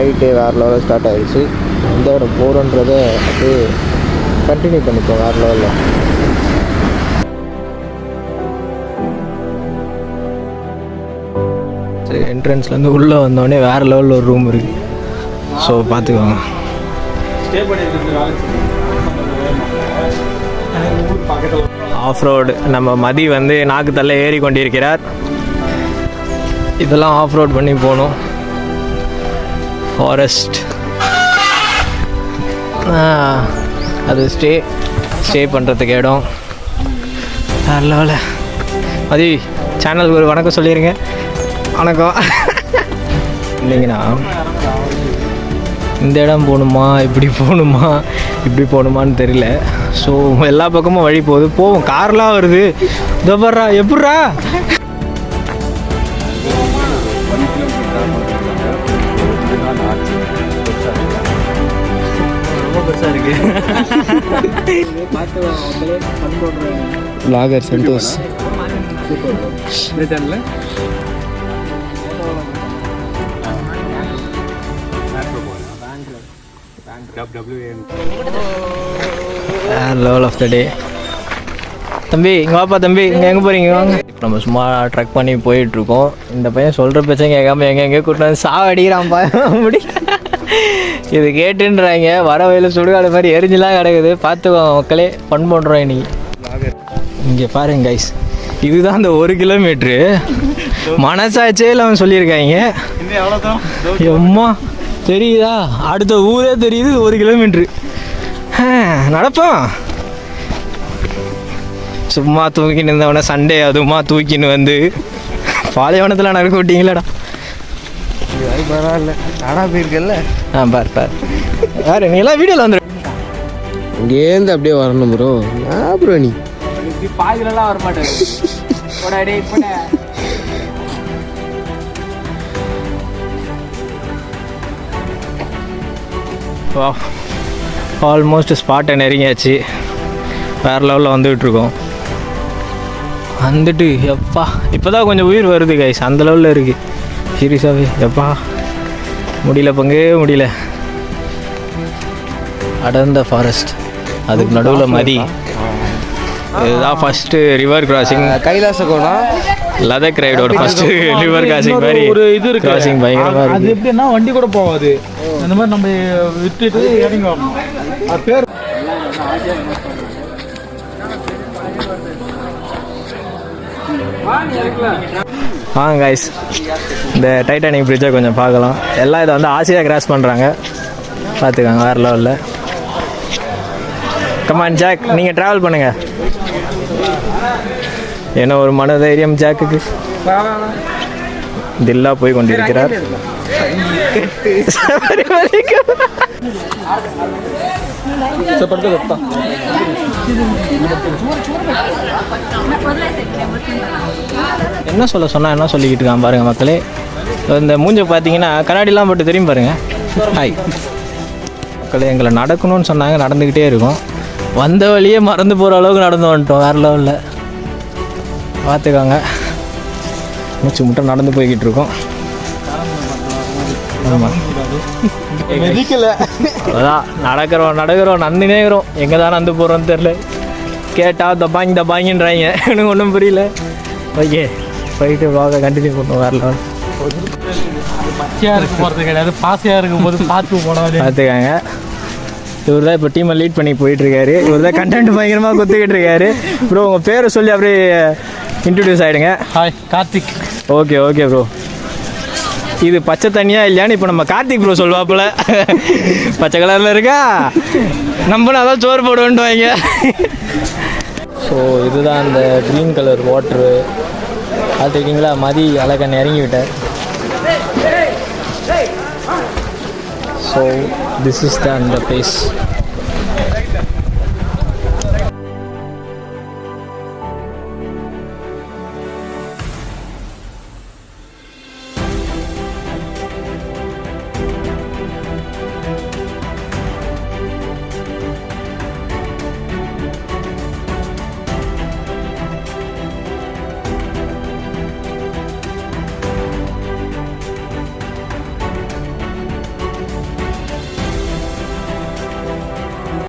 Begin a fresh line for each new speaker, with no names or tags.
Flight வேறு லெவலில் start ஆகிடுச்சு. எந்த இடம் போகிறோன்றதை அப்படியே கண்டினியூ பண்ணிப்போம் வேறு லெவலில். சரி, என்ட்ரன்ஸ்லேருந்து உள்ளே வந்தோடனே வேறு லெவலில் ஒரு ரூம் இருக்குது. ஸோ பார்த்துக்கோங்க. ஆஃப் ரோடு நம்ம மதி வந்து நாக்கு தள்ள ஏறி கொண்டிருக்கிறார். இதெல்லாம் ஆஃப் ரோட் பண்ணி போகணும். ஃபாரஸ்ட் அது ஸ்டே பண்ணுறதுக்கு இடம். நல்ல மதி சேனலுக்கு ஒரு வணக்கம் சொல்லிடுங்க. வணக்கம். இல்லைங்கண்ணா, இந்த இடம் போகணுமா இப்படி போகணுமான்னு தெரியல. ஸோ எல்லா பக்கமும் வழி போவோம். கார்லாம் வருது. இதோ வர்றா எப்பட்றா. வ்ளாகர் சந்தோஷ் லெவல் ஆஃப் த டே. தம்பி இங்கே வாப்பா. தம்பி இங்கே எங்கே போகிறீங்க? வாங்க. நம்ம சும்மா ட்ரக் பண்ணி போயிட்டுருக்கோம். இந்த பையன் சொல்கிற பிரச்சனை கேட்காம எங்கே கூட்டு வந்து சாவடிக்கிறான்ப்பா. முடியல. இது கேட்டுன்றாங்க. வர வயலில் சுடுகாடு மாதிரி எரிஞ்சுலாம் கிடக்குது. பார்த்துக்கோங்க மக்களே, ஃபன் பண்ணுறோம் இன்னைக்கு. இங்கே பாருங்க கைஸ், இதுதான் அந்த 1 கிலோமீட்ரு. மனசாச்சே இல்லாமல் சொல்லியிருக்காங்க. எம்மா தெரியுதா? அடுத்த ஊரே தெரியுது. 1 கிலோமீட்ரு நடப்போம். சும்மா தூக்கின்னு இருந்தவன சண்டே அதுமா தூக்கின்னு வந்து பாலைவனத்தில் நடக்க விட்டீங்களாடா. பரவாயில்ல, நாடா போயிருக்கல. பார் யாரு நீ எல்லாம் வீடியோவில் வந்துடு. இங்கேருந்து அப்படியே வரணும் ப்ரோ. ப்ரோ நீ பாய்களெல்லாம் வரமாட்டேன். வா, ஆல்மோஸ்ட் ஸ்பாட்டை நெருங்கியாச்சு. வேறு லெவலில் வந்துகிட்ருக்கோம். வந்துட்டு எப்பா இப்போ தான் கொஞ்சம் உயிர் வருது கைஸ். அந்த லெவலில் இருக்குது சீரியஸாகவே. எப்பா முடியல, முடியல. அடர்ந்த ஃபாரஸ்ட், அதுக்கு நடுவில் மதி. இதுதான் first river crossing. Kailasakona Ladakh ரைடோட ஃபஸ்ட்டு ரிவர் கிராசிங் மாதிரி ஒரு இது இருக்கு. கிராசிங் பயங்கரமாக இருக்குது. அது எப்படின்னா வண்டி கூட போகாது. அந்த மாதிரி நம்ம விட்டுட்டு இறங்கி வரணும். அது பேர் கைஸ், இந்த டைட்டானிக் பிரிட்ஜை கொஞ்சம் பார்க்கலாம். எல்லாம் இதை வந்து ஆசையாக கிராஸ் பண்ணுறாங்க. பார்த்துக்காங்க வேறு லெவலில். கமான் ஜாக், நீங்கள் ட்ராவல் பண்ணுங்கள். என்ன ஒரு மனதைரியம் ஜாக்குக்கு. தில்லா போய் கொண்டிருக்கிறார். என்ன சொன்னால் என்ன சொல்லிக்கிட்டு இருக்கான் பாருங்கள் மக்களே. இந்த மூஞ்சை பார்த்தீங்கன்னா கண்ணாடிலாம் போட்டு தெரியும் பாருங்கள். ஹாய் மக்களே, எங்களை நடக்கணும்னு சொன்னாங்க. நடந்துக்கிட்டே இருக்கும். வந்த வழியே மறந்து போகிற அளவுக்கு நடந்து வந்துட்டோம். வேறு லெவலில் பார்த்துக்காங்க. மூச்சு முட்டை நடந்து போய்கிட்டு இருக்கோம். ஆமாம், அதான் நடக்கிறோம் நந்துனேக்கிறோம். எங்கே தான் நந்து போகிறோன்னு தெரில. கேட்டால் தப்பாங்கின்றாங்க. எனக்கு ஒன்றும் புரியல. ஓகே, போயிட்டு வாங்க கண்டினியூ பண்ணுவோம். வேறு லெவல். பச்சையாக இருக்க போகிறது கிடையாது, பாசையாக இருக்கும் போது பார்த்துக்காங்க. இவர் தான் இப்போ டீமை லீட் பண்ணி போயிட்டுருக்காரு. இவர் தான் கண்டென்ட் பயங்கரமாக கொத்துக்கிட்டு இருக்காரு. ப்ரோ உங்கள் பேரை சொல்லி அப்படியே இன்ட்ரடியூஸ் ஆகிடுங்க. ஹாய், கார்த்திக். Okay bro. இது பச்சை தண்ணியாக இல்லையான்னு இப்போ நம்ம கார்த்திக் ப்ரோ சொல்லுவாப்பில். பச்சை கலரில் இருக்கா, நம்பினா தான் சோறு போடுவோன்ட்டு வாங்க. ஸோ இதுதான் அந்த க்ரீன் கலர் வாட்ரு. பார்த்துக்கிட்டிங்களா? மதி அழகன் இறங்கி விட்டார். ஸோ திஸ் இஸ் த அந்த பிளேஸ்.